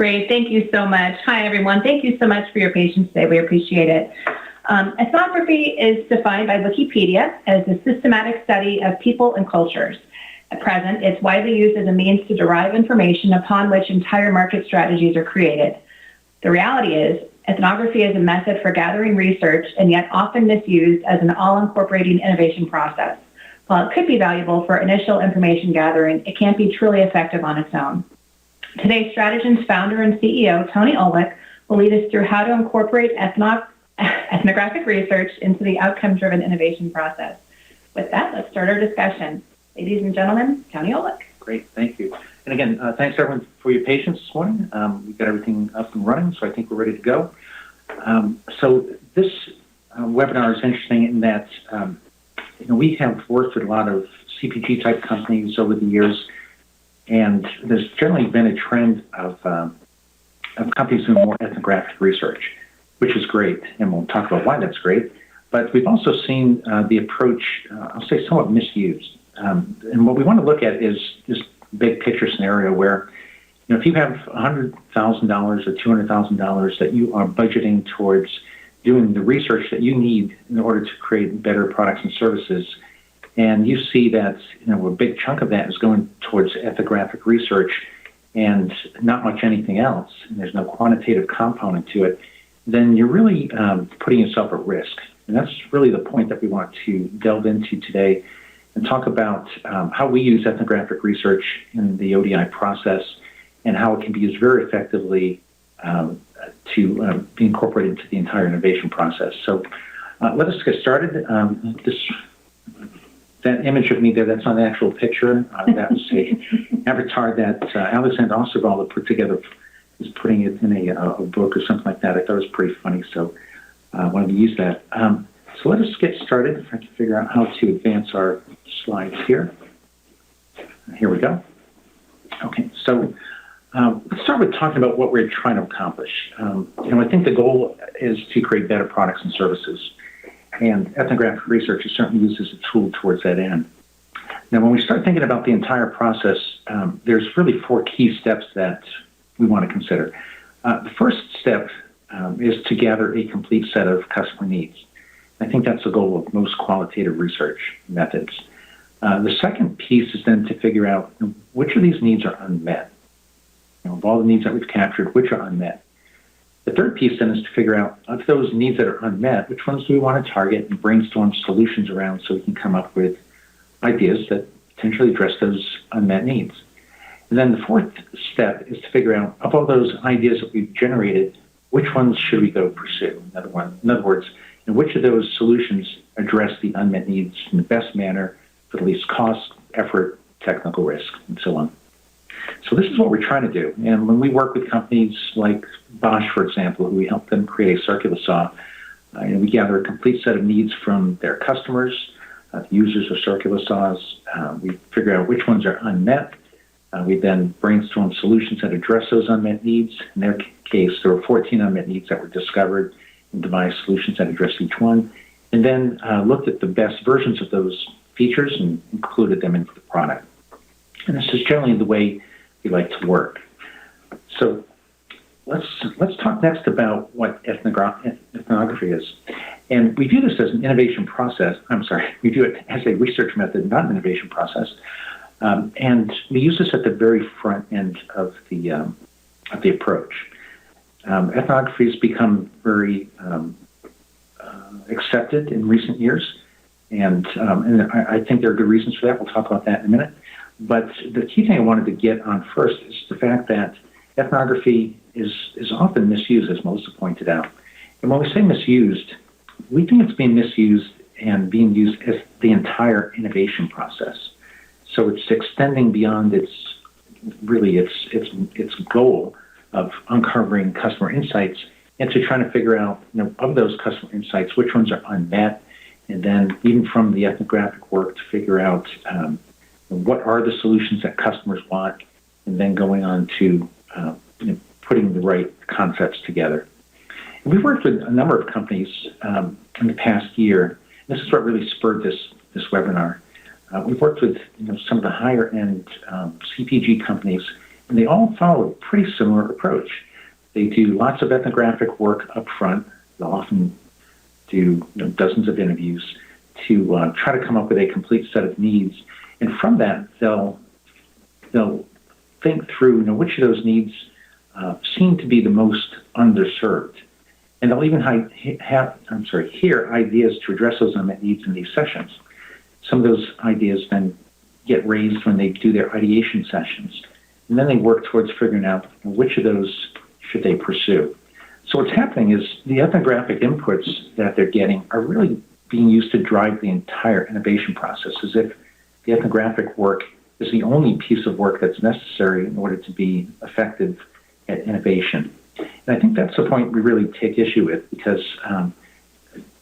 Great. Thank you so much. Hi, everyone. Thank you so much for your patience today. We appreciate it. Ethnography is defined by Wikipedia as a systematic study of people and cultures. At present, it's widely used as a means to derive information upon which entire market strategies are created. The reality is, ethnography is a method for gathering research and yet often misused as an all-incorporating innovation process. While it could be valuable for initial information gathering, it can't be truly effective on its own. Today, Strategyn's founder and CEO, Tony Ulwick, will lead us through how to incorporate ethnographic research into the outcome-driven innovation process. With that, let's start our discussion. Ladies and gentlemen, Tony Ulwick. Great, thank you. And again, thanks everyone for your patience this morning. We've got everything up and running, so I think we're ready to go. So this webinar is interesting in that we have worked with a lot of CPG type companies over the years, and there's generally been a trend of companies doing more ethnographic research, which is great, and we'll talk about why that's great. But we've also seen the approach, I'll say, somewhat misused. And what we want to look at is this big picture scenario where, if you have $100,000 or $200,000 that you are budgeting towards doing the research that you need in order to create better products and services, and you see that a big chunk of that is going towards ethnographic research and not much anything else, and there's no quantitative component to it, then you're really putting yourself at risk. And that's really the point that we want to delve into today and talk about how we use ethnographic research in the ODI process and how it can be used very effectively to be incorporated into the entire innovation process. So let us get started. That image of me there, that's not an actual picture. That was an avatar that Alexander Osterwalder put together. He's putting it in a book or something like that. I thought it was pretty funny, so I wanted to use that. So let us get started. If I can figure out how to advance our slides here. Here we go. Okay, so let's start with talking about what we're trying to accomplish. I think the goal is to create better products and services. And ethnographic research is certainly used as a tool towards that end. Now, when we start thinking about the entire process, there's really 4 key steps that we want to consider. The first step is to gather a complete set of customer needs. I think that's the goal of most qualitative research methods. The second piece is then to figure out which of these needs are unmet. Of all the needs that we've captured, which are unmet. The third piece then is to figure out of those needs that are unmet, which ones do we want to target and brainstorm solutions around so we can come up with ideas that potentially address those unmet needs. And then the fourth step is to figure out of all those ideas that we've generated, which ones should we go pursue? In other words, which of those solutions address the unmet needs in the best manner for the least cost, effort, technical risk, and so on. So this is what we're trying to do. And when we work with companies like Bosch, for example, who we help them create a circular saw, we gather a complete set of needs from their customers, the users of circular saws. We figure out which ones are unmet. We then brainstorm solutions that address those unmet needs. In their case, there were 14 unmet needs that were discovered and devised solutions that address each one. And then looked at the best versions of those features and included them into the product. And this is generally the way we like to work. So let's talk next about what ethnography is. And we view this as an innovation process. We view it as a research method, not an innovation process. And we use this at the very front end of the approach. Ethnography has become very accepted in recent years, and I think there are good reasons for that. We'll talk about that in a minute. But the key thing I wanted to get on first is the fact that ethnography is often misused, as Melissa pointed out. And when we say misused, we think it's being misused and being used as the entire innovation process. So it's extending beyond its goal of uncovering customer insights into trying to figure out, of those customer insights, which ones are unmet, and then even from the ethnographic work to figure out what are the solutions that customers want, and then going on to putting the right concepts together. And we've worked with a number of companies in the past year. This is what really spurred this webinar. We've worked with some of the higher end CPG companies And they all follow a pretty similar approach. They do lots of ethnographic work up front. They'll often do dozens of interviews to try to come up with a complete set of needs. And from that, they'll think through which of those needs seem to be the most underserved. And they'll even hear ideas to address those unmet needs in these sessions. Some of those ideas then get raised when they do their ideation sessions. And then they work towards figuring out which of those should they pursue. So what's happening is the ethnographic inputs that they're getting are really being used to drive the entire innovation process, as if the ethnographic work is the only piece of work that's necessary in order to be effective at innovation. And I think that's the point we really take issue with, because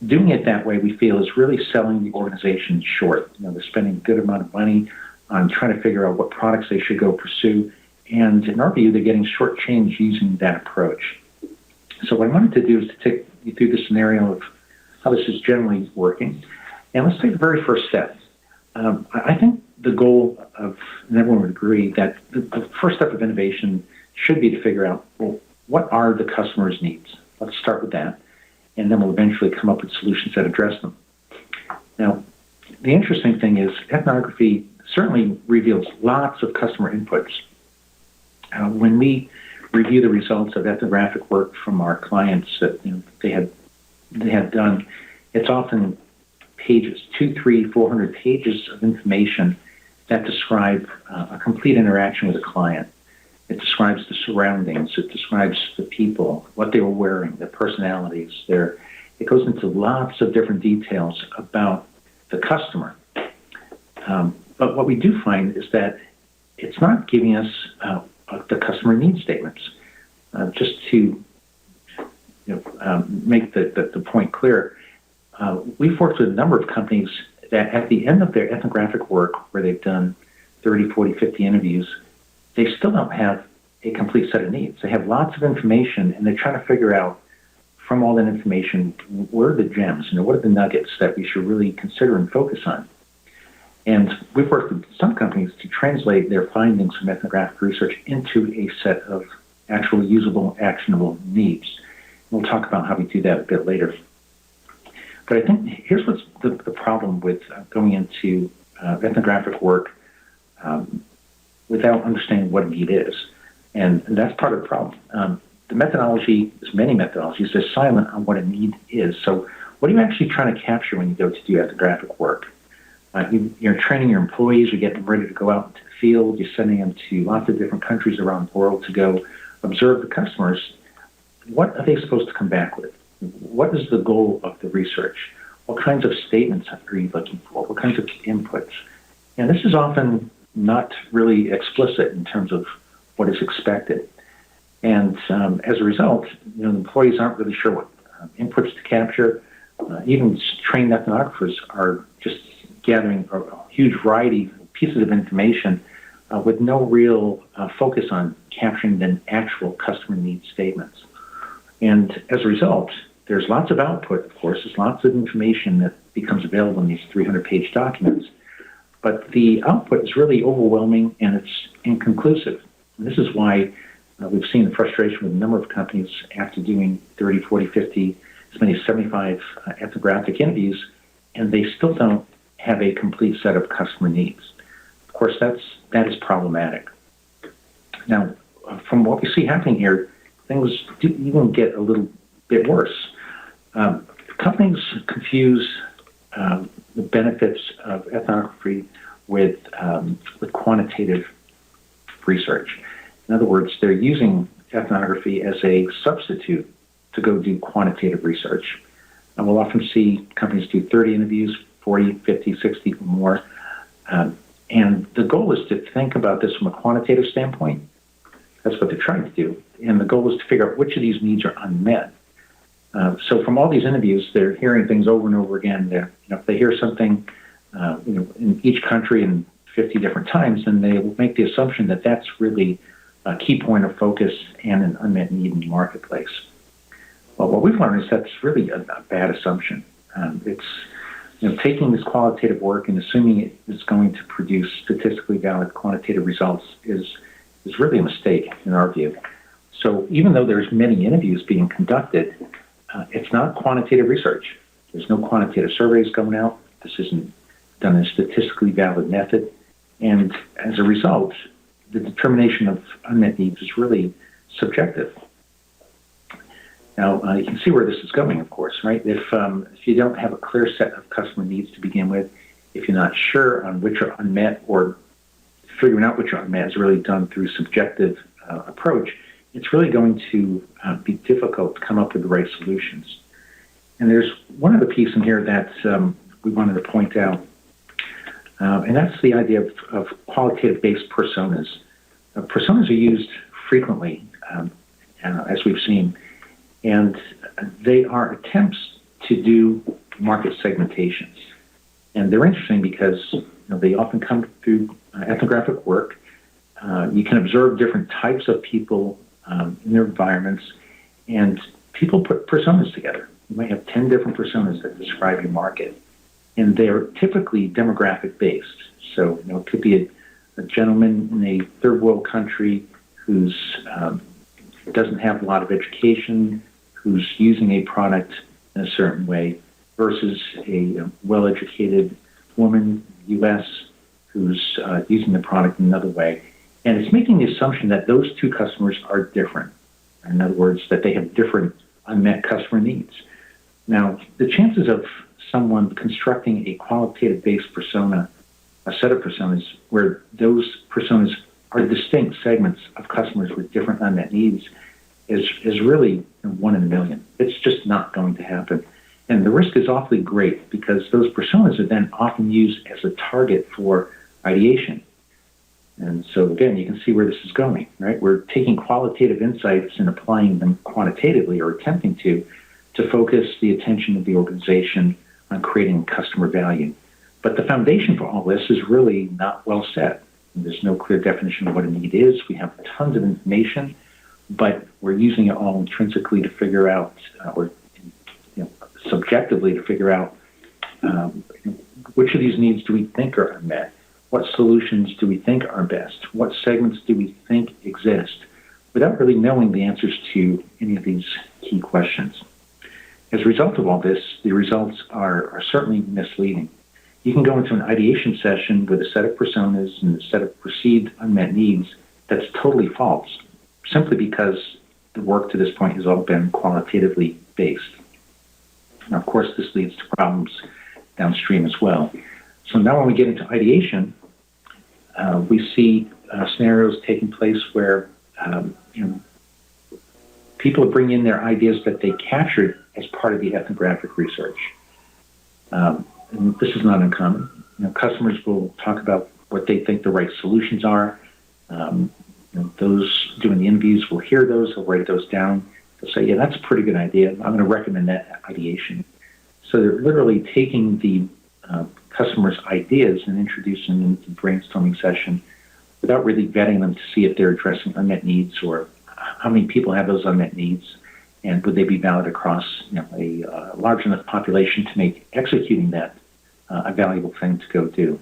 doing it that way, we feel, is really selling the organization short. They're spending a good amount of money on trying to figure out what products they should go pursue. And in our view, they're getting shortchanged using that approach. So what I wanted to do is to take you through the scenario of how this is generally working. And let's take the very first step. I think the goal of, and everyone would agree, that the first step of innovation should be to figure out, well, what are the customer's needs? Let's start with that. And then we'll eventually come up with solutions that address them. Now, the interesting thing is ethnography certainly reveals lots of customer inputs. When we review the results of ethnographic work from our clients that they had done, it's often pages, 200, 300, 400 pages of information that describe a complete interaction with a client. It describes the surroundings, it describes the people, what they were wearing, their personalities. It goes into lots of different details about the customer. But what we do find is that it's not giving us the customer needs statements. Just to make the point clear, we've worked with a number of companies that at the end of their ethnographic work, where they've done 30, 40, 50 interviews, they still don't have a complete set of needs. They have lots of information, and they're trying to figure out from all that information, what are the gems, what are the nuggets that we should really consider and focus on. And we've worked with some companies to translate their findings from ethnographic research into a set of actual usable, actionable needs. We'll talk about how we do that a bit later. But I think here's what's the problem with going into ethnographic work without understanding what a need is. And that's part of the problem. The methodology, there's many methodologies, they're silent on what a need is. So what are you actually trying to capture when you go to do ethnographic work? You're training your employees, you're getting them ready to go out into the field, you're sending them to lots of different countries around the world to go observe the customers. What are they supposed to come back with? What is the goal of the research? What kinds of statements are you looking for? What kinds of inputs? And this is often not really explicit in terms of what is expected. And as a result, the employees aren't really sure what inputs to capture. Even trained ethnographers are just gathering a huge variety of pieces of information with no real focus on capturing the actual customer needs statements. And as a result, there's lots of output, of course. There's lots of information that becomes available in these 300-page documents. But the output is really overwhelming, and it's inconclusive. And this is why we've seen the frustration with a number of companies after doing 30, 40, 50, as many as 75 ethnographic interviews, and they still don't have a complete set of customer needs. Of course, that is problematic. Now, from what we see happening here, things do even get a little bit worse. Companies confuse the benefits of ethnography with quantitative research. In other words, they're using ethnography as a substitute to go do quantitative research. And we'll often see companies do 30 interviews, 40, 50, 60 or more. And the goal is to think about this from a quantitative standpoint. That's what they're trying to do. And the goal is to figure out which of these needs are unmet. So from all these interviews, they're hearing things over and over again. If they hear something in each country in 50 different times, then they will make the assumption that that's really a key point of focus and an unmet need in the marketplace. Well, what we've learned is that's really a bad assumption. It's taking this qualitative work and assuming it is going to produce statistically valid quantitative results is is really a mistake in our view. So even though there's many interviews being conducted, it's not quantitative research. There's no quantitative surveys going out. This isn't done in a statistically valid method. And as a result, the determination of unmet needs is really subjective. Now, you can see where this is going, of course, right? If you don't have a clear set of customer needs to begin with, if you're not sure on which are unmet, or figuring out which are unmet is really done through subjective approach, it's really going to be difficult to come up with the right solutions. And there's one other piece in here that we wanted to point out, and that's the idea of qualitative-based personas. Personas are used frequently, as we've seen, and they are attempts to do market segmentations. And they're interesting because they often come through ethnographic work. You can observe different types of people in their environments, and people put personas together. You might have 10 different personas that describe your market, and they're typically demographic based. So, it could be a gentleman in a third world country who's doesn't have a lot of education, who's using a product in a certain way, versus a well-educated woman in the U.S. who's using the product in another way. And it's making the assumption that those two customers are different. In other words, that they have different unmet customer needs. Now, the chances of someone constructing a qualitative-based persona, a set of personas, where those personas are distinct segments of customers with different unmet needs is really 1 in a million. It's just not going to happen. And the risk is awfully great because those personas are then often used as a target for ideation. And so, again, you can see where this is going, right? We're taking qualitative insights and applying them quantitatively, or attempting to focus the attention of the organization on creating customer value. But the foundation for all this is really not well set. There's no clear definition of what a need is. We have tons of information, but we're using it all intrinsically to figure out, or subjectively to figure out which of these needs do we think are unmet? What solutions do we think are best? What segments do we think exist? Without really knowing the answers to any of these key questions. As a result of all this, the results are certainly misleading. You can go into an ideation session with a set of personas and a set of perceived unmet needs that's totally false, simply because the work to this point has all been qualitatively based. Now, of course, this leads to problems downstream as well. So now when we get into ideation, we see scenarios taking place where people are bringing in their ideas that they captured as part of the ethnographic research. And this is not uncommon. Customers will talk about what they think the right solutions are. Those doing the interviews will hear those, they'll write those down. They'll say, yeah, that's a pretty good idea. I'm going to recommend that ideation. So they're literally taking the customers' ideas and introducing them to the brainstorming session without really vetting them to see if they're addressing unmet needs, or how many people have those unmet needs, and would they be valid across a large enough population to make executing that a valuable thing to go do.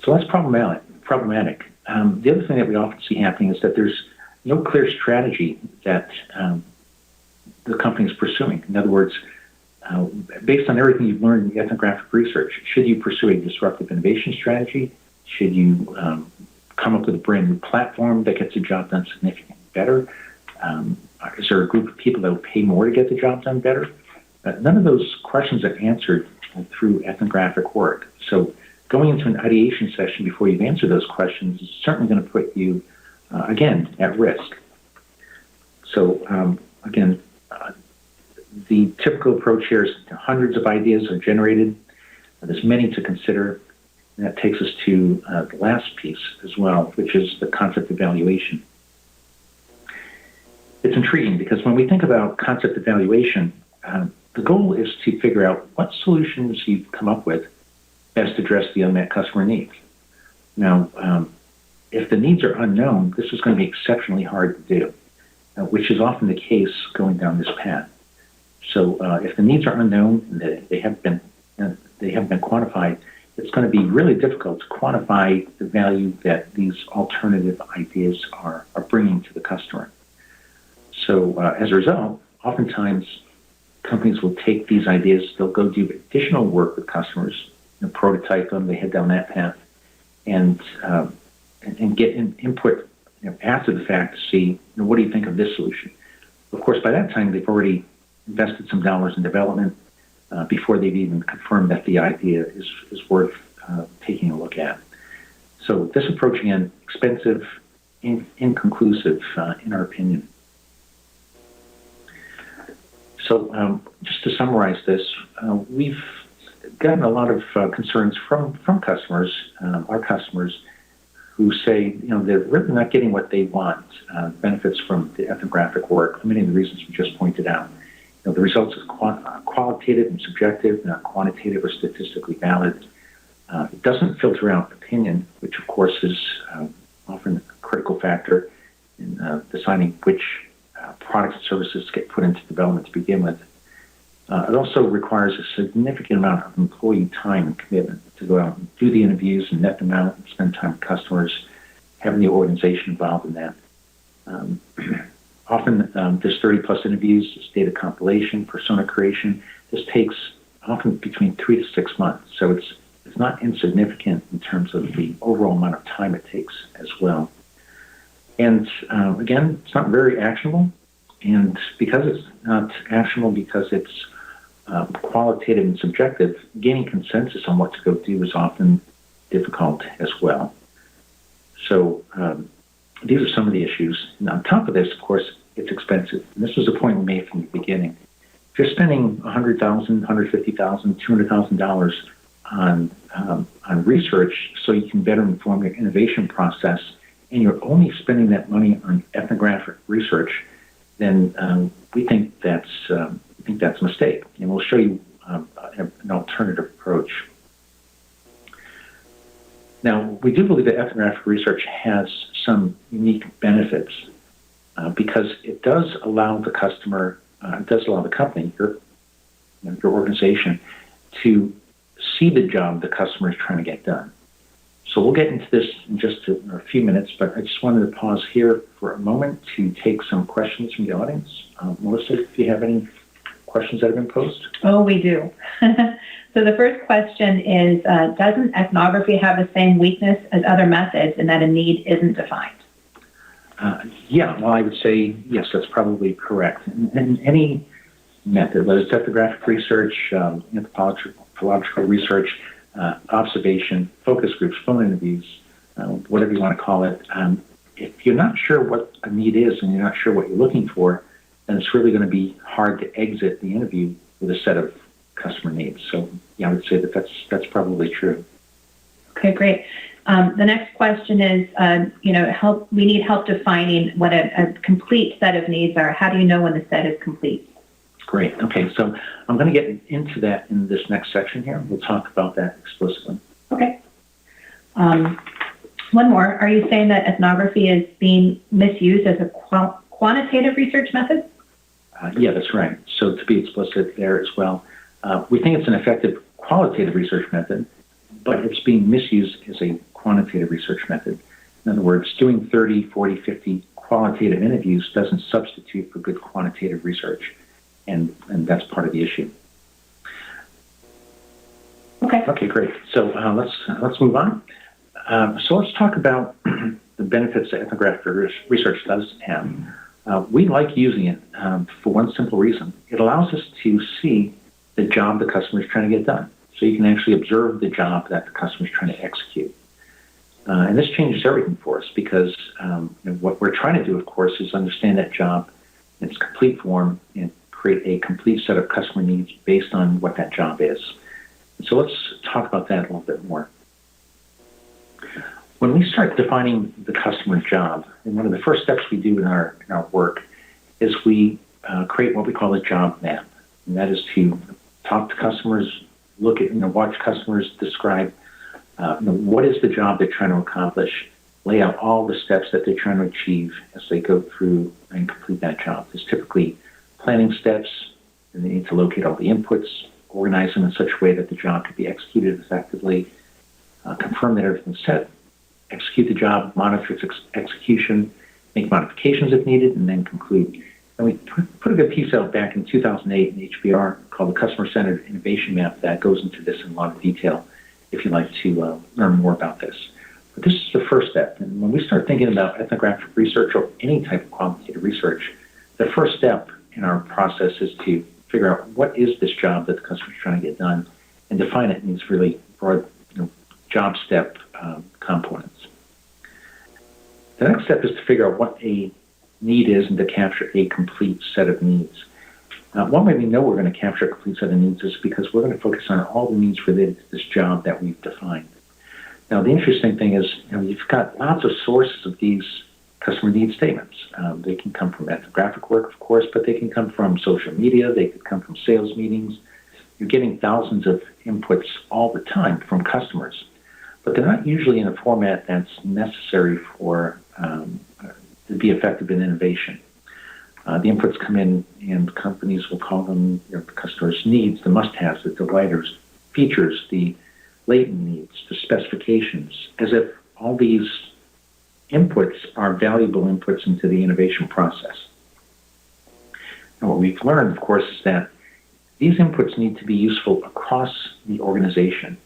So that's problematic. The other thing that we often see happening is that there's no clear strategy that the company is pursuing. In other words, based on everything you've learned in the ethnographic research, should you pursue a disruptive innovation strategy? Should you come up with a brand new platform that gets the job done significantly better? Is there a group of people that will pay more to get the job done better? None of those questions are answered through ethnographic work. So going into an ideation session before you've answered those questions is certainly going to put you, again, at risk. So, again, the typical approach here is hundreds of ideas are generated. There's many to consider. And that takes us to the last piece as well, which is the concept evaluation. It's intriguing because when we think about concept evaluation, the goal is to figure out what solutions you've come up with best address the unmet customer needs. Now, if the needs are unknown, this is going to be exceptionally hard to do, which is often the case going down this path. So if the needs are unknown, they haven't been quantified, it's going to be really difficult to quantify the value that these alternative ideas are bringing to the customer. So as a result, oftentimes companies will take these ideas, they'll go do additional work with customers, prototype them, they head down that path, and get input after the fact to see, what do you think of this solution? Of course, by that time, they've already invested some dollars in development before they've even confirmed that the idea is worth taking a look at. So this approach, again, expensive, inconclusive, in our opinion. So just to summarize this, we've gotten a lot of concerns from customers, our customers, who say, they're really not getting what they want, benefits from the ethnographic work, for many of the reasons we just pointed out. The results are qualitative and subjective, not quantitative or statistically valid. It doesn't filter out opinion, which of course is often a critical factor in deciding which products and services get put into development to begin with. It also requires a significant amount of employee time and commitment to go out and do the interviews and net them out and spend time with customers, having the organization involved in that. Often there's 30 plus interviews, there's data compilation, persona creation. This takes often between 3 to 6 months. So it's not insignificant in terms of the overall amount of time it takes as well. And again, it's not very actionable. And because it's not actionable, because it's qualitative and subjective, gaining consensus on what to go do is often difficult as well. So these are some of the issues. And on top of this, of course, it's expensive. And this was a point we made from the beginning. If you're spending $100,000, $150,000, $200,000 on research so you can better inform your innovation process, and you're only spending that money on ethnographic research, then we think that's a mistake. And we'll show you an alternative approach. Now, we do believe that ethnographic research has some unique benefits because it does allow the customer, it does allow the company, your organization, to see the job the customer is trying to get done. So we'll get into this in just a few minutes, but I just wanted to pause here for a moment to take some questions from the audience. Melissa, if you have any questions that have been posed? Oh, we do. So the first question is, doesn't ethnography have the same weakness as other methods in that a need isn't defined? Yeah, well, I would say, yes, that's probably correct. In any method, whether it's ethnographic research, anthropological research, observation, focus groups, phone interviews, whatever you want to call it, if you're not sure what a need is and you're not sure what you're looking for, then it's really going to be hard to exit the interview with a set of customer needs. So, yeah, I would say that that's probably true. Okay, great. The next question is, we need help defining what a complete set of needs are. How do you know when the set is complete? Great. Okay, so I'm going to get into that in this next section here. We'll talk about that explicitly. Okay. One more. Are you saying that ethnography is being misused as a quantitative research method? Yeah, that's right. So to be explicit there as well, we think it's an effective qualitative research method, but it's being misused as a quantitative research method. In other words, doing 30, 40, 50 qualitative interviews doesn't substitute for good quantitative research, and that's part of the issue. Okay, great. So let's move on. So let's talk about the benefits that ethnographic research does have. We like using it for one simple reason. It allows us to see the job the customer is trying to get done. So you can actually observe the job that the customer is trying to execute. And this changes everything for us because what we're trying to do, of course, is understand that job in its complete form and create a complete set of customer needs based on what that job is. And so let's talk about that a little bit more. When we start defining the customer job, and one of the first steps we do in our work is we create what we call a job map. And that is to talk to customers, look at, watch customers describe what is the job they're trying to accomplish, lay out all the steps that they're trying to achieve as they go through and complete that job. There's typically planning steps, and they need to locate all the inputs, organize them in such a way that the job can be executed effectively, confirm that everything's set, execute the job, monitor its execution, make modifications if needed, and then conclude. And we put a good piece out back in 2008 in HBR called the Customer-Centered Innovation Map that goes into this in a lot of detail if you'd like to learn more about this. But this is the first step. And when we start thinking about ethnographic research or any type of qualitative research, the first step in our process is to figure out what is this job that the customer is trying to get done and define it in these really broad job step components. The next step is to figure out what a need is and to capture a complete set of needs. One way we know we're going to capture a complete set of needs is because we're going to focus on all the needs related to this job that we've defined. Now, the interesting thing is, you've got lots of sources of these customer need statements. They can come from ethnographic work, of course, but they can come from social media. They could come from sales meetings. You're getting thousands of inputs all the time from customers, but they're not usually in a format that's necessary for to be effective in innovation. The inputs come in, and companies will call them the customer's needs, the must-haves, the delighters, features, the latent needs, the specifications, as if all these inputs are valuable inputs into the innovation process. And what we've learned, of course, is that these inputs need to be useful across the organization.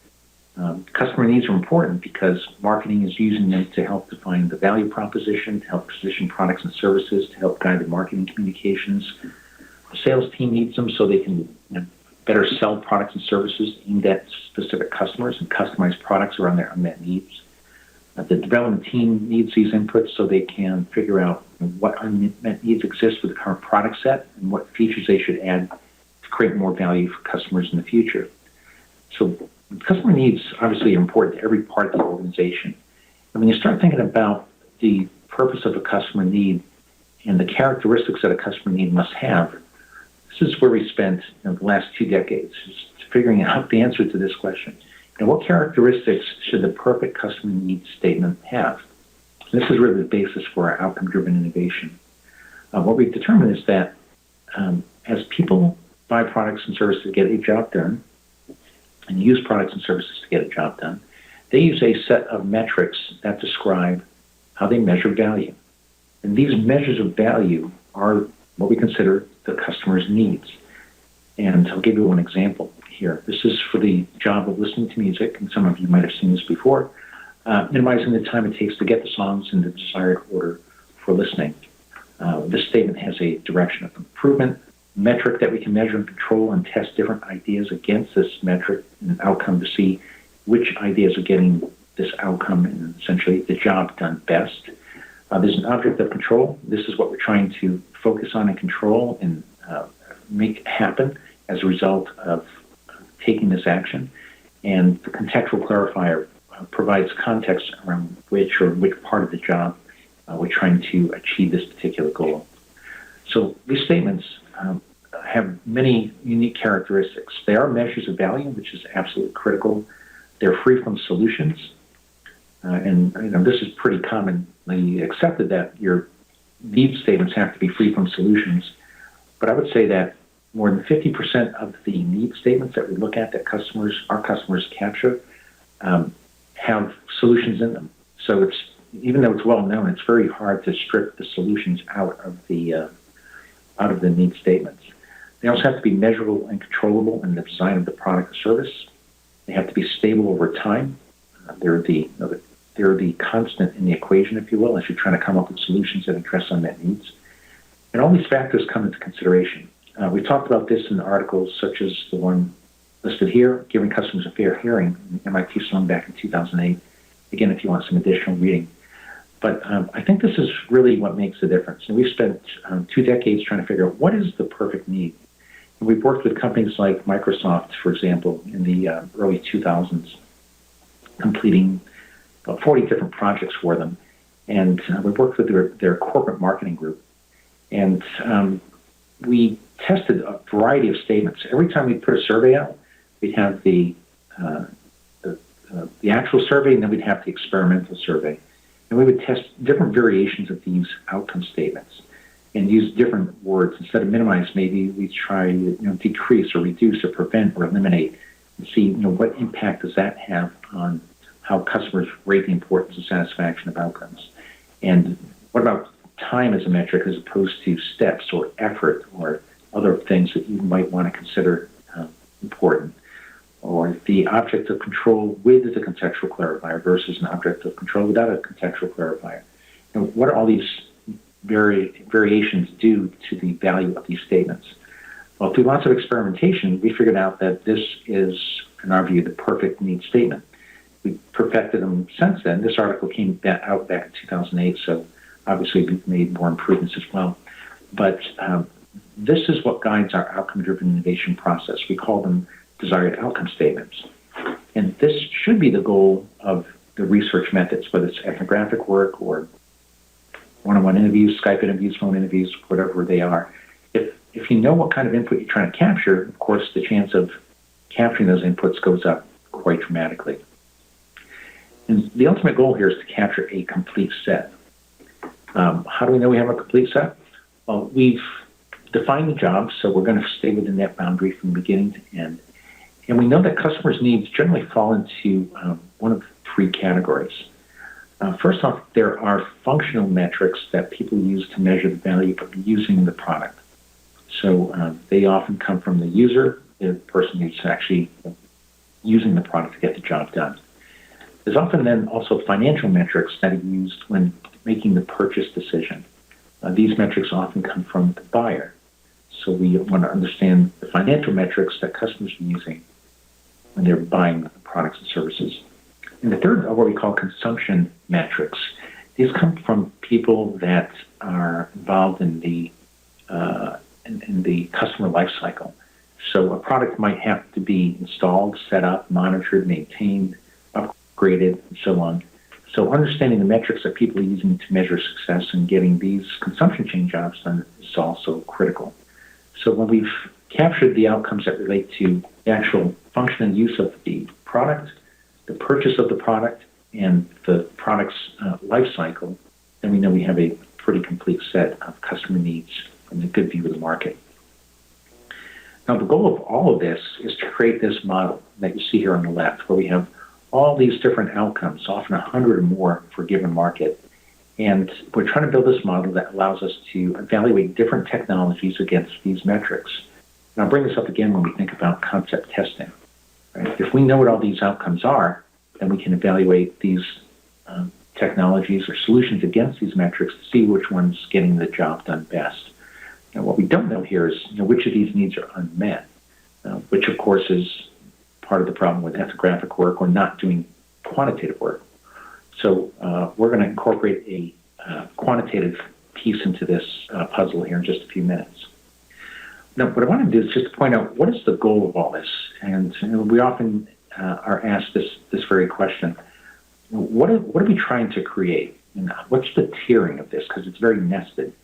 Customer needs are important because marketing is using them to help define the value proposition, to help position products and services, to help guide the marketing communications. The sales team needs them so they can better sell products and services aimed at specific customers and customize products around their unmet needs. The development team needs these inputs so they can figure out what unmet needs exist with the current product set and what features they should add to create more value for customers in the future. So customer needs obviously are important to every part of the organization. And when you start thinking about the purpose of a customer need and the characteristics that a customer need must have, this is where we spent the last 2 decades, just figuring out the answer to this question. And what characteristics should the perfect customer needs statement have? And this is really the basis for our outcome-driven innovation. What we've determined is that as people buy products and services to get a job done, and use products and services to get a job done, they use a set of metrics that describe how they measure value. And these measures of value are what we consider the customer's needs. And I'll give you one example here. This is for the job of listening to music, and some of you might have seen this before, minimizing the time it takes to get the songs in the desired order for listening. This statement has a direction of improvement, metric that we can measure and control and test different ideas against this metric and an outcome to see which ideas are getting this outcome and essentially the job done best. There's an object of control. This is what we're trying to focus on and control and make happen as a result of taking this action. And the contextual clarifier provides context around which part of the job we're trying to achieve this particular goal. So these statements have many unique characteristics. They are measures of value, which is absolutely critical. They're free from solutions. And this is pretty commonly accepted that your need statements have to be free from solutions. But I would say that more than 50% of the need statements that we look at that our customers capture have solutions in them. So even though it's well known, it's very hard to strip the solutions out of the need statements. They also have to be measurable and controllable in the design of the product or service. They have to be stable over time. They're the constant in the equation, if you will, as you're trying to come up with solutions that address unmet needs. And all these factors come into consideration. We talked about this in articles such as the one listed here, Giving Customers a Fair Hearing, MIT Sloan back in 2008. Again, if you want some additional reading. But I think this is really what makes the difference. And we've spent 2 decades trying to figure out what is the perfect need. And we've worked with companies like Microsoft, for example, in the early 2000s, completing about 40 different projects for them. And we've worked with their corporate marketing group. And we tested a variety of statements. Every time we put a survey out, we'd have the actual survey, and then we'd have the experimental survey. And we would test different variations of these outcome statements and use different words. Instead of minimize, maybe we try decrease or reduce or prevent or eliminate and see what impact does that have on how customers rate the importance and satisfaction of outcomes. And what about time as a metric as opposed to steps or effort or other things that you might want to consider important? Or the object of control with the contextual clarifier versus an object of control without a contextual clarifier. What do all these variations do to the value of these statements? Well, through lots of experimentation, we figured out that this is, in our view, the perfect need statement. We perfected them since then. This article came out back in 2008, so obviously we've made more improvements as well. But this is what guides our outcome-driven innovation process. We call them desired outcome statements. And this should be the goal of the research methods, whether it's ethnographic work or one-on-one interviews, Skype interviews, phone interviews, whatever they are. If you know what kind of input you're trying to capture, of course, the chance of capturing those inputs goes up quite dramatically. And the ultimate goal here is to capture a complete set. How do we know we have a complete set? Well, we've defined the job, so we're going to stay within that boundary from beginning to end. And we know that customers' needs generally fall into one of three categories. First off, there are functional metrics that people use to measure the value of using the product. So they often come from the user, the person who's actually using the product to get the job done. There's often then also financial metrics that are used when making the purchase decision. These metrics often come from the buyer. So we want to understand the financial metrics that customers are using when they're buying products and services. And the third are what we call consumption metrics. These come from people that are involved in the customer life cycle. So a product might have to be installed, set up, monitored, maintained, upgraded, and so on. So understanding the metrics that people are using to measure success and getting these consumption chain jobs done is also critical. So when we've captured the outcomes that relate to the actual function and use of the product, the purchase of the product, and the product's life cycle, then we know we have a pretty complete set of customer needs from a good view of the market. Now, the goal of all of this is to create this model that you see here on the left, where we have all these different outcomes, often 100 or more for a given market. And we're trying to build this model that allows us to evaluate different technologies against these metrics. And I'll bring this up again when we think about concept testing. Right? If we know what all these outcomes are, then we can evaluate these technologies or solutions against these metrics to see which one's getting the job done best. Now, what we don't know here is which of these needs are unmet, which of course is part of the problem with ethnographic work or not doing quantitative work. So we're going to incorporate a quantitative piece into this puzzle here in just a few minutes. Now, what I want to do is just to point out what is the goal of all this. And we often are asked this very question. What are we trying to create? And what's the tiering of this? Because it's very nested.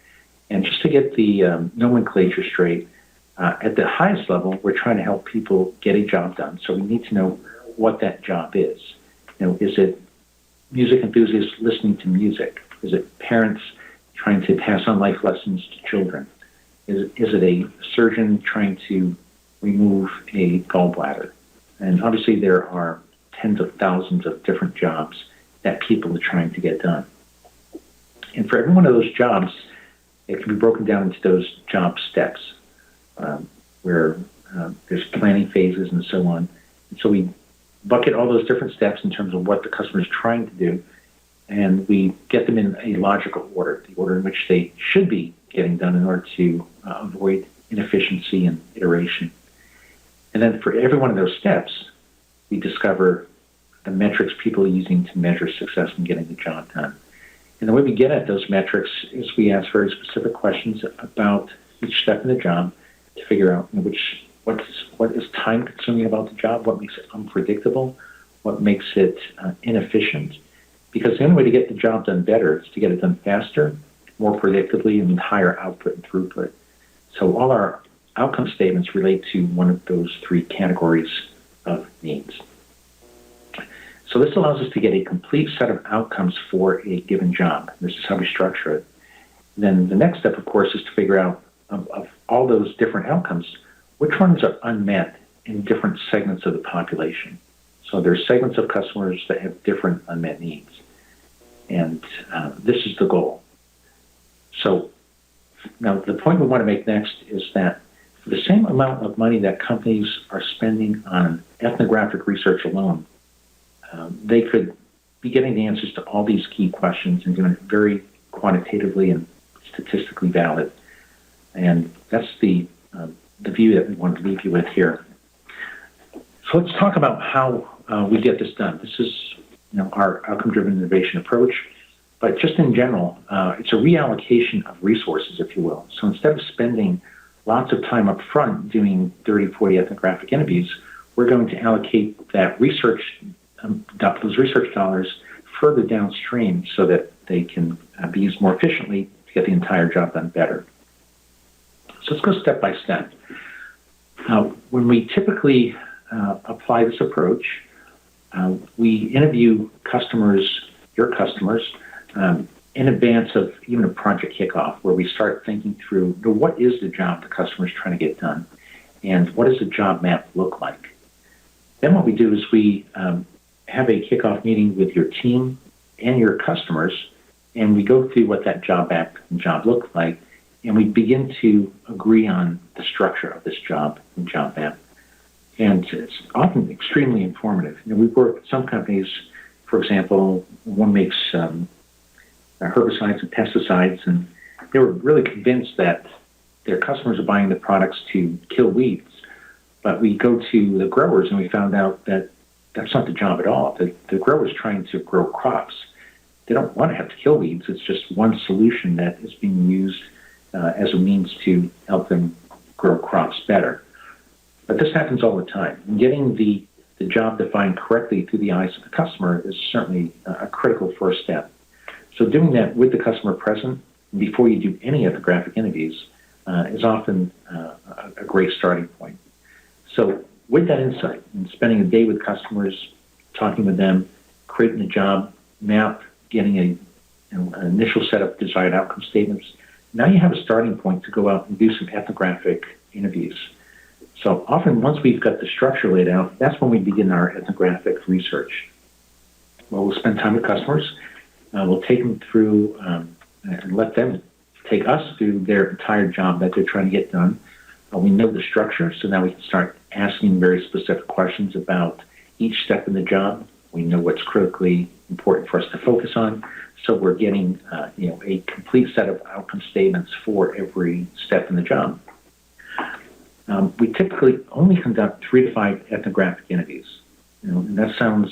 And just to get the nomenclature straight, at the highest level, we're trying to help people get a job done. So we need to know what that job is. Is it music enthusiasts listening to music? Is it parents trying to pass on life lessons to children? Is it a surgeon trying to remove a gallbladder? And obviously there are tens of thousands of different jobs that people are trying to get done. And for every one of those jobs, it can be broken down into those job steps where there's planning phases and so on. And so we bucket all those different steps in terms of what the customer is trying to do, and we get them in a logical order, the order in which they should be getting done in order to avoid inefficiency and iteration. And then for every one of those steps, we discover the metrics people are using to measure success in getting the job done. And the way we get at those metrics is we ask very specific questions about each step in the job to figure out what is time consuming about the job, what makes it unpredictable, what makes it inefficient. Because the only way to get the job done better is to get it done faster, more predictably, and with higher output and throughput. So all our outcome statements relate to one of those three categories of needs. So this allows us to get a complete set of outcomes for a given job. This is how we structure it. Then the next step, of course, is to figure out of all those different outcomes, which ones are unmet in different segments of the population. So there's segments of customers that have different unmet needs. And this is the goal. So now the point we want to make next is that for the same amount of money that companies are spending on ethnographic research alone, they could be getting the answers to all these key questions and doing it very quantitatively and statistically valid. And that's the view that we want to leave you with here. So let's talk about how we get this done. This is our outcome-driven innovation approach, but just in general, it's a reallocation of resources, if you will. So instead of spending lots of time up front doing 30, 40 ethnographic interviews, we're going to allocate that research, those research dollars further downstream so that they can be used more efficiently to get the entire job done better. So let's go step by step. When we typically apply this approach, we interview customers, your customers, in advance of even a project kickoff, where we start thinking through what is the job the customer is trying to get done, and what does the job map look like. Then what we do is we have a kickoff meeting with your team and your customers, and we go through what that job map and job looks like, and we begin to agree on the structure of this job and job map. And it's often extremely informative. We've worked with some companies, for example, one makes herbicides and pesticides, and they were really convinced that their customers are buying the products to kill weeds. But we go to the growers and we found out that that's not the job at all. The grower is trying to grow crops. They don't want to have to kill weeds. It's just one solution that is being used as a means to help them grow crops better. But this happens all the time. And getting the job defined correctly through the eyes of the customer is certainly a critical first step. So doing that with the customer present before you do any ethnographic interviews is often a great starting point. So with that insight and spending a day with customers, talking with them, creating a job map, getting an initial set of desired outcome statements, now you have a starting point to go out and do some ethnographic interviews. So often once we've got the structure laid out, that's when we begin our ethnographic research. Well, we'll spend time with customers. We'll take them through and let them take us through their entire job that they're trying to get done. We know the structure, so now we can start asking very specific questions about each step in the job. We know what's critically important for us to focus on, so we're getting a complete set of outcome statements for every step in the job. We typically only conduct 3 to 5 ethnographic interviews. And that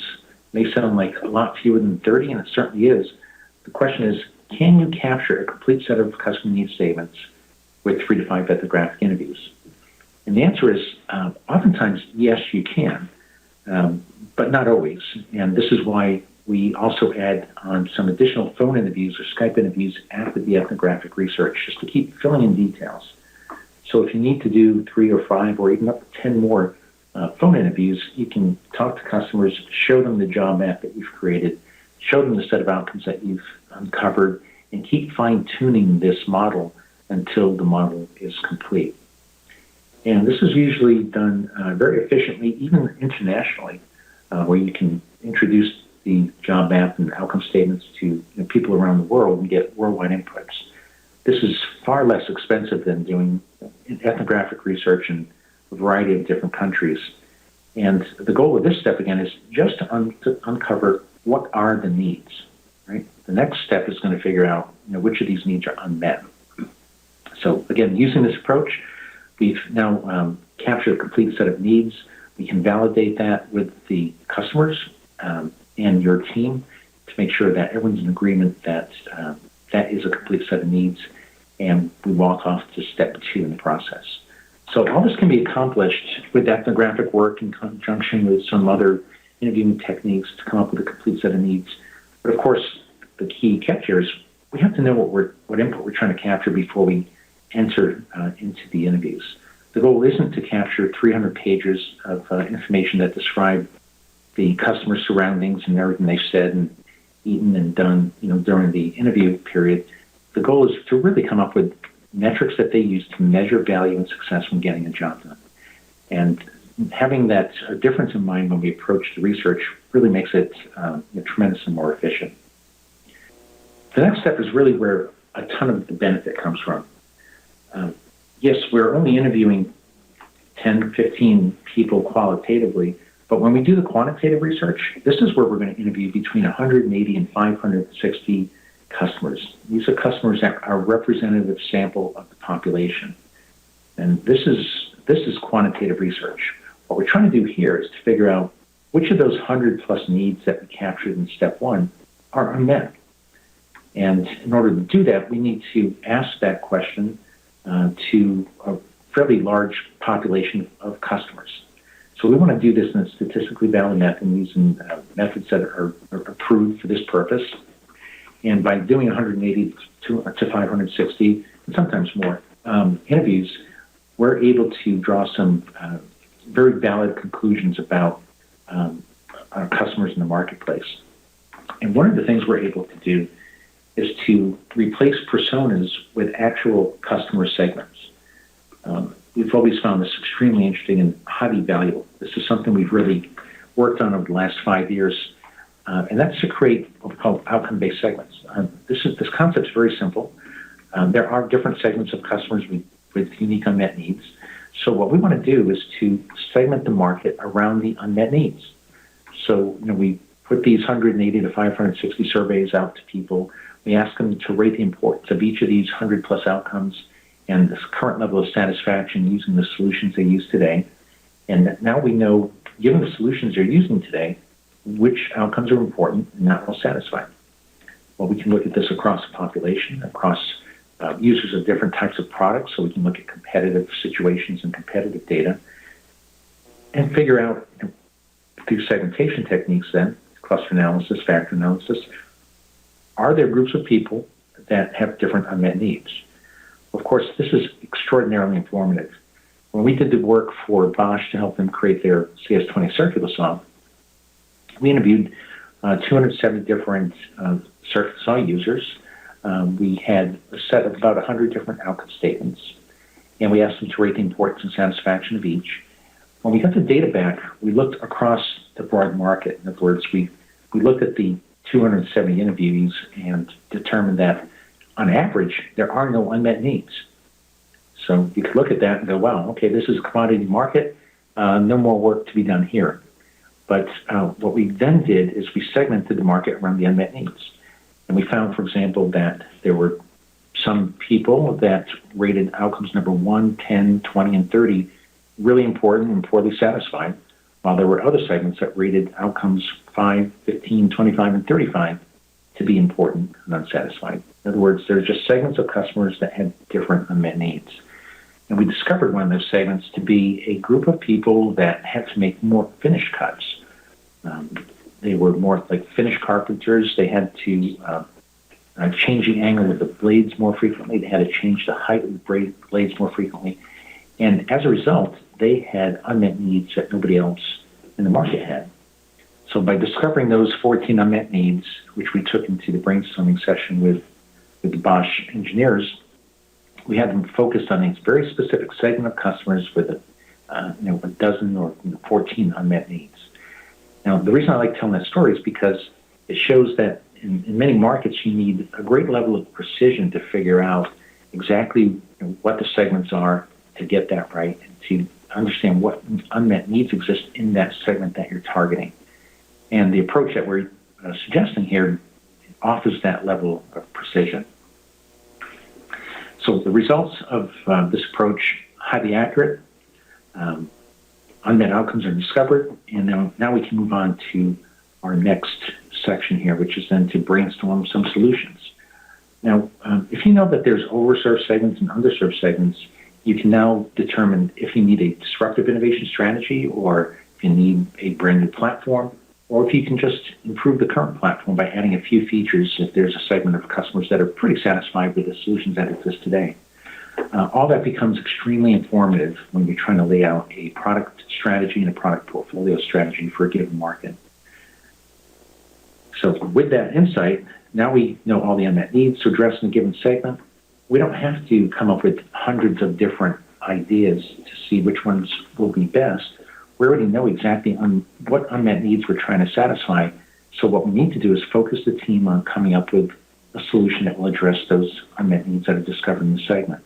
may sound like a lot fewer than 30, and it certainly is. The question is, can you capture a complete set of customer needs statements with 3 to 5 ethnographic interviews? And the answer is, oftentimes, yes, you can, but not always. And this is why we also add on some additional phone interviews or Skype interviews after the ethnographic research, just to keep filling in details. So if you need to do 3 or 5 or even up to 10 more phone interviews, you can talk to customers, show them the job map that you've created, show them the set of outcomes that you've uncovered, and keep fine-tuning this model until the model is complete. And this is usually done very efficiently, even internationally, where you can introduce the job map and outcome statements to people around the world and get worldwide inputs. This is far less expensive than doing ethnographic research in a variety of different countries. And the goal of this step, again, is just to uncover what are the needs, right? The next step is going to figure out which of these needs are unmet. So again, using this approach, we've now captured a complete set of needs. We can validate that with the customers and your team to make sure that everyone's in agreement that that is a complete set of needs, and we walk off to step 2 in the process. So all this can be accomplished with ethnographic work in conjunction with some other interviewing techniques to come up with a complete set of needs. But of course, the key catch here is we have to know what input we're trying to capture before we enter into the interviews. The goal isn't to capture 300 pages of information that describe the customer surroundings and everything they've said and eaten and done during the interview period. The goal is to really come up with metrics that they use to measure value and success when getting a job done. And having that difference in mind when we approach the research really makes it tremendously more efficient. The next step is really where a ton of the benefit comes from. Yes, we're only interviewing 10, 15 people qualitatively, but when we do the quantitative research, this is where we're going to interview between 180 and 560 customers. These are customers that are a representative sample of the population. And this is quantitative research. What we're trying to do here is to figure out which of those 100 plus needs that we captured in step one are unmet. And in order to do that, we need to ask that question to a fairly large population of customers. So we want to do this in a statistically valid method using methods that are approved for this purpose. And by doing 180 to 560, and sometimes more, interviews, we're able to draw some very valid conclusions about our customers in the marketplace. And one of the things we're able to do is to replace personas with actual customer segments. We've always found this extremely interesting and highly valuable. This is something we've really worked on over the last 5 years, and that's to create what we call outcome-based segments. This concept is very simple. There are different segments of customers with unique unmet needs. So what we want to do is to segment the market around the unmet needs. So we put these 180 to 560 surveys out to people. We ask them to rate the importance of each of these 100 plus outcomes and this current level of satisfaction using the solutions they use today. And now we know, given the solutions they're using today, which outcomes are important and not well satisfied. Well, we can look at this across the population, across users of different types of products, so we can look at competitive situations and competitive data and figure out, through segmentation techniques then, cluster analysis, factor analysis, are there groups of people that have different unmet needs? Of course, this is extraordinarily informative. When we did the work for Bosch to help them create their CS20 circular saw, we interviewed 270 different circular saw users. We had a set of about 100 different outcome statements, and we asked them to rate the importance and satisfaction of each. When we got the data back, we looked across the broad market. In other words, we looked at the 270 interviewees and determined that, on average, there are no unmet needs. So you could look at that and go, wow, okay, this is a commodity market, no more work to be done here. But what we then did is we segmented the market around the unmet needs. And we found, for example, that there were some people that rated outcomes number 1, 10, 20, and 30 really important and poorly satisfied, while there were other segments that rated outcomes 5, 15, 25, and 35 to be important and unsatisfied. In other words, there's just segments of customers that had different unmet needs. And we discovered one of those segments to be a group of people that had to make more finish cuts. They were more like finish carpenters. They had to change the angle of the blades more frequently. They had to change the height of the blades more frequently. And as a result, they had unmet needs that nobody else in the market had. So by discovering those 14 unmet needs, which we took into the brainstorming session with the Bosch engineers, we had them focused on a very specific segment of customers with a dozen or 14 unmet needs. Now, the reason I like telling that story is because it shows that in many markets, you need a great level of precision to figure out exactly what the segments are to get that right and to understand what unmet needs exist in that segment that you're targeting. And the approach that we're suggesting here offers that level of precision. So the results of this approach, highly accurate, unmet outcomes are discovered, and now we can move on to our next section here, which is then to brainstorm some solutions. Now, if you know that there's overserved segments and underserved segments, you can now determine if you need a disruptive innovation strategy, or if you need a brand new platform, or if you can just improve the current platform by adding a few features if there's a segment of customers that are pretty satisfied with the solutions that exist today. All that becomes extremely informative when you're trying to lay out a product strategy and a product portfolio strategy for a given market. So with that insight, now we know all the unmet needs to address in a given segment. We don't have to come up with hundreds of different ideas to see which ones will be best. we already know exactly what unmet needs we're trying to satisfy. So what we need to do is focus the team on coming up with a solution that will address those unmet needs that are discovered in the segment.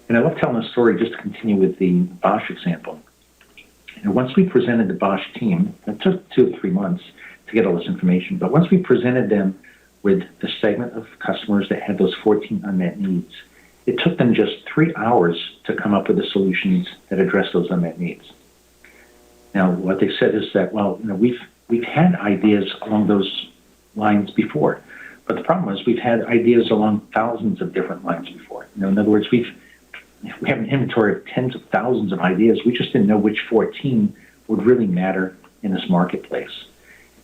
And I love telling a story just to continue with the Bosch example. Once we presented the Bosch team, it took 2 or 3 months to get all this information, but once we presented them with the segment of customers that had those 14 unmet needs, it took them just 3 hours to come up with the solutions that address those unmet needs. Now, what they said is that, well, we've had ideas along those lines before, but the problem is we've had ideas along thousands of different lines before. In other words, we have an inventory of tens of thousands of ideas. We just didn't know which 14 would really matter in this marketplace.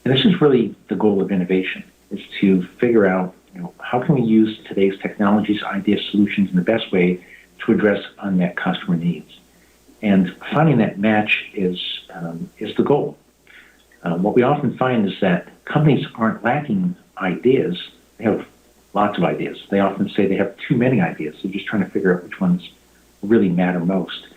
And this is really the goal of innovation, is to figure out, how can we use today's technologies, ideas, solutions in the best way to address unmet customer needs. And finding that match is the goal. What we often find is that companies aren't lacking ideas. They have lots of ideas. They often say they have too many ideas. They're just trying to figure out which ones really matter most.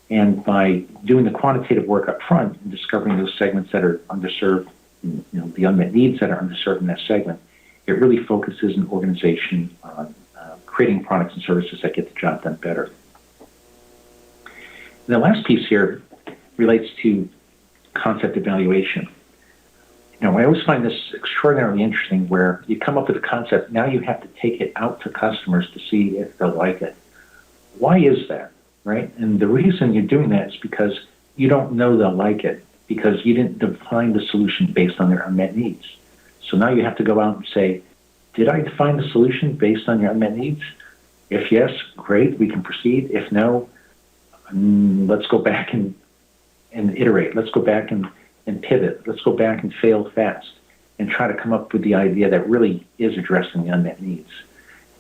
And by doing the quantitative work up front and discovering those segments that are underserved, the unmet needs that are underserved in that segment, it really focuses an organization on creating products and services that get the job done better. And the last piece here relates to concept evaluation. I always find this extraordinarily interesting where you come up with a concept, now you have to take it out to customers to see if they'll like it. Why is that, right? And the reason you're doing that is because you don't know they'll like it, because you didn't define the solution based on their unmet needs. So now you have to go out and say, did I define the solution based on your unmet needs? If yes, great, we can proceed. If no, let's go back and iterate. Let's go back and pivot. Let's go back and fail fast and try to come up with the idea that really is addressing the unmet needs.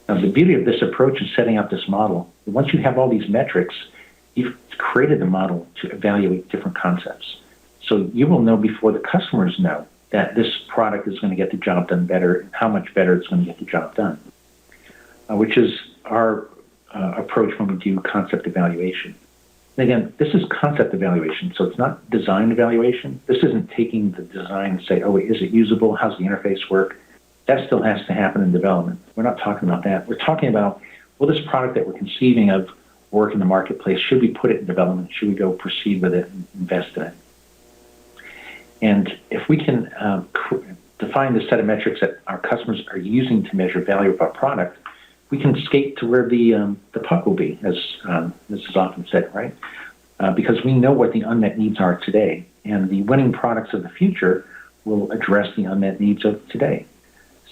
Now, the beauty of this approach in setting up this model, once you have all these metrics, you've created a model to evaluate different concepts. So you will know before the customers know that this product is going to get the job done better and how much better it's going to get the job done, which is our approach when we do concept evaluation. And again, this is concept evaluation, so it's not design evaluation. This isn't taking the design and say, is it usable? How's the interface work? That still has to happen in development. We're not talking about that. We're talking about, will this product that we're conceiving of work in the marketplace? Should we put it in development? Should we go proceed with it and invest in it? And if we can define the set of metrics that our customers are using to measure value of our product, we can skate to where the puck will be, as this is often said, right? Because we know what the unmet needs are today, and the winning products of the future will address the unmet needs of today.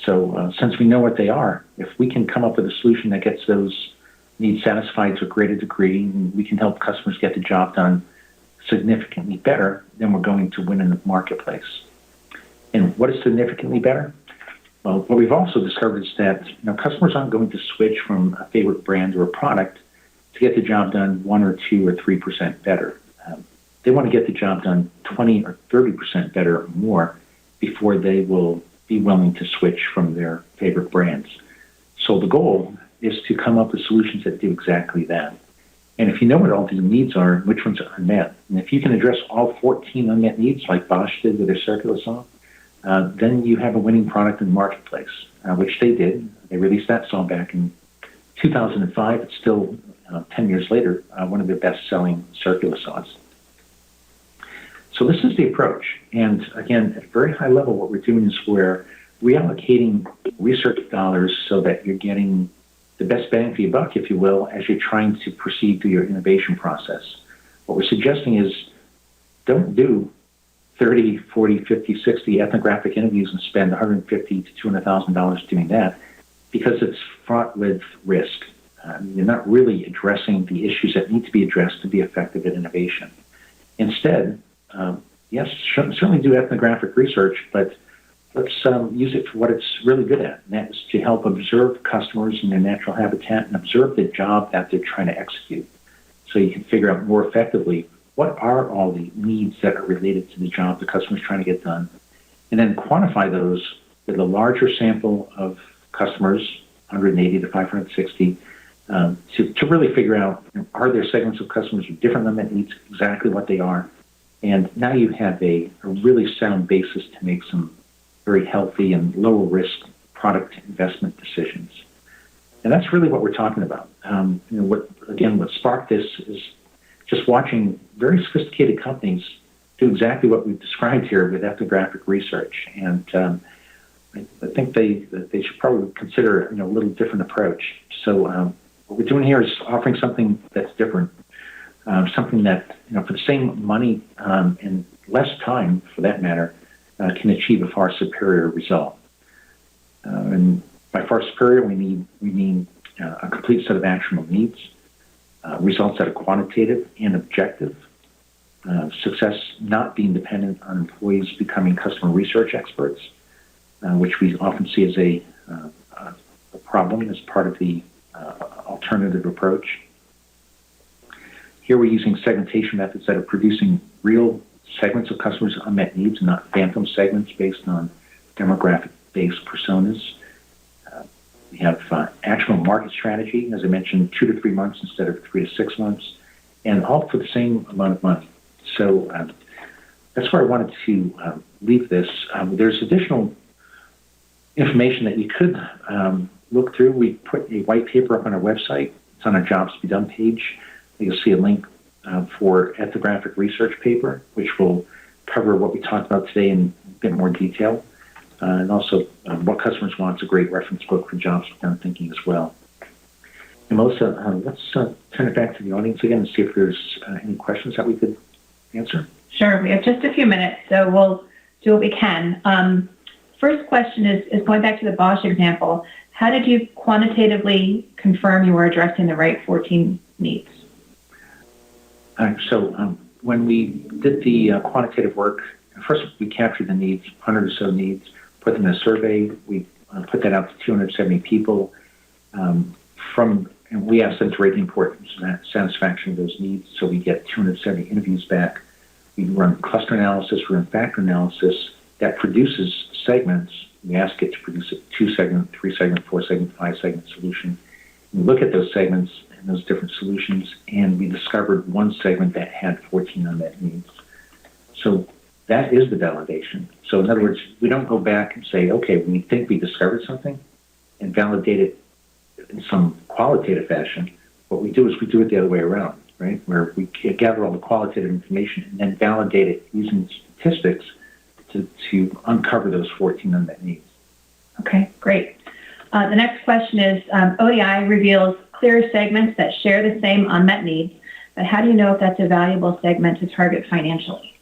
So since we know what they are, if we can come up with a solution that gets those needs satisfied to a greater degree, and we can help customers get the job done significantly better, then we're going to win in the marketplace. And what is significantly better? Well, what we've also discovered is that customers aren't going to switch from a favorite brand or a product to get the job done 1 or 2 or 3% better. They want to get the job done 20 or 30% better or more before they will be willing to switch from their favorite brands. So the goal is to come up with solutions that do exactly that. And if you know what all the needs are, which ones are unmet, and if you can address all 14 unmet needs like Bosch did with their circular saw, then you have a winning product in the marketplace, which they did. They released that saw back in 2005. It's still, 10 years later, one of their best-selling circular saws. So this is the approach. And again, at a very high level, what we're doing is we're reallocating research dollars so that you're getting the best bang for your buck, if you will, as you're trying to proceed through your innovation process. What we're suggesting is don't do 30, 40, 50, 60 ethnographic interviews and spend $150,000 to $200,000 doing that, because it's fraught with risk. You're not really addressing the issues that need to be addressed to be effective at innovation. Instead, yes, certainly do ethnographic research, but let's use it for what it's really good at, and that is to help observe customers in their natural habitat and observe the job that they're trying to execute, so you can figure out more effectively what are all the needs that are related to the job the customer's trying to get done, and then quantify those with a larger sample of customers, 180 to 560, to really figure out, are there segments of customers with different unmet needs, exactly what they are, And now you have a really sound basis to make some very healthy and lower risk product investment decisions. And that's really what we're talking about. What sparked this is just watching very sophisticated companies do exactly what we've described here with ethnographic research. And I think they should probably consider a little different approach. So what we're doing here is offering something that's different, something that for the same money and less time, for that matter, can achieve a far superior result. And by far superior, we mean a complete set of actionable needs, results that are quantitative and objective, success not being dependent on employees becoming customer research experts, which we often see as a problem as part of the alternative approach. Here we're using segmentation methods that are producing real segments of customers' unmet needs, not phantom segments based on demographic-based personas. We have actionable market strategy, as I mentioned, 2 to 3 months instead of 3 to 6 months, and all for the same amount of money. So that's where I wanted to leave this. There's additional information that you could look through. We put a white paper up on our website. It's on our Jobs to Be Done page. You'll see a link for ethnographic research paper, which will cover what we talked about today in a bit more detail. And also What Customers Want is a great reference book for jobs to be done thinking as well. And Melissa, let's turn it back to the audience again and see if there's any questions that we could answer. Sure, we have just a few minutes, so we'll do what we can. First question is going back to the Bosch example. How did you quantitatively confirm you were addressing the right 14 needs? When we did the quantitative work, first we captured the needs, 100 or so needs, put them in a survey. We put that out to 270 people. And we asked them to rate the importance and satisfaction of those needs, so we get 270 interviews back. We run cluster analysis, we run factor analysis that produces segments. We ask it to produce a 2-segment, 3-segment, 4-segment, 5-segment solution. We look at those segments and those different solutions, and we discovered one segment that had 14 unmet needs. So that is the validation. So in other words, we don't go back and say, okay, we think we discovered something and validate it in some qualitative fashion. What we do is we do it the other way around, right? Where we gather all the qualitative information and then validate it using statistics to uncover those 14 unmet needs. Okay, great. The next question is, ODI reveals clear segments that share the same unmet needs, but how do you know if that's a valuable segment to target financially?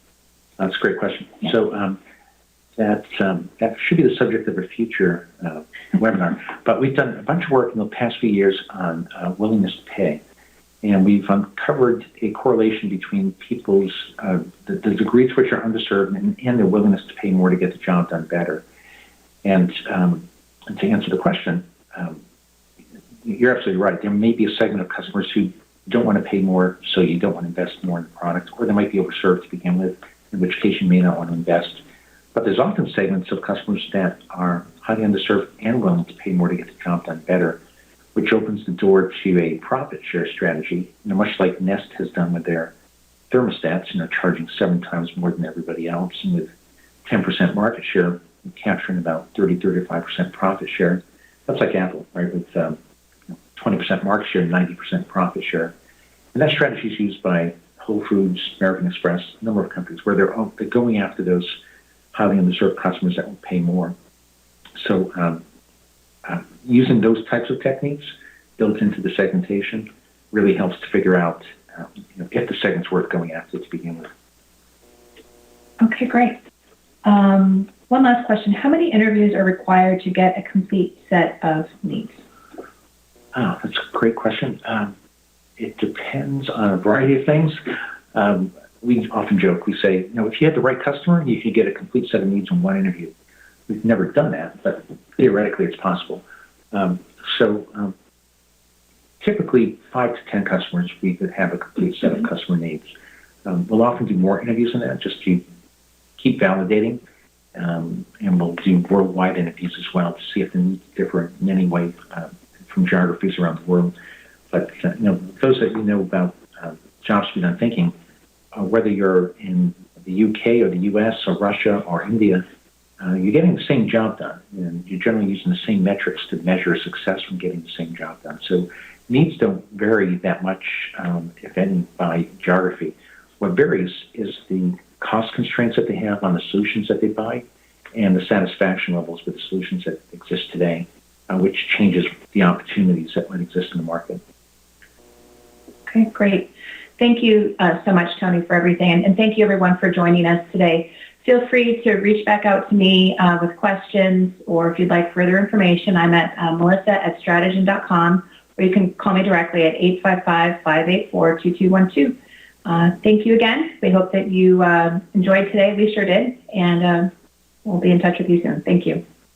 That's a great question. Yeah. So that should be the subject of a future webinar. But we've done a bunch of work in the past few years on willingness to pay. And we've uncovered a correlation between people's, the degree to which are underserved and their willingness to pay more to get the job done better. And to answer the question, you're absolutely right. There may be a segment of customers who don't want to pay more, so you don't want to invest more in the product, or they might be overserved to begin with, in which case you may not want to invest. But there's often segments of customers that are highly underserved and willing to pay more to get the job done better, which opens the door to a profit share strategy, much like Nest has done with their thermostats, charging 7 times more than everybody else, and with 10% market share, capturing about 35% profit share. That's like Apple, right, with 20% market share, 90% profit share. And that strategy is used by Whole Foods, American Express, a number of companies, where they're going after those highly underserved customers that will pay more. So using those types of techniques built into the segmentation really helps to figure out if the segment's worth going after to begin with. Okay, great. One last question. How many interviews are required to get a complete set of needs? Oh, that's a great question. It depends on a variety of things. We often joke, we say, if you had the right customer, you could get a complete set of needs in one interview. We've never done that, but theoretically it's possible. Typically 5 to 10 customers, we could have a complete set of customer needs. We'll often do more interviews than that just to keep validating, and we'll do worldwide interviews as well to see if the needs differ in any way from geographies around the world. But those that you know about jobs to be done thinking, whether you're in the UK or the US or Russia or India, you're getting the same job done, and you're generally using the same metrics to measure success from getting the same job done. So needs don't vary that much, if any, by geography. What varies is the cost constraints that they have on the solutions that they buy and the satisfaction levels with the solutions that exist today, which changes the opportunities that might exist in the market. Okay, great. Thank you so much, Tony, for everything. And thank you, everyone, for joining us today. Feel free to reach back out to me with questions, or if you'd like further information, I'm at melissa@strategyn.com, or you can call me directly at 855-584-2212. Thank you again. We hope that you enjoyed today. We sure did. And we'll be in touch with you soon. Thank you.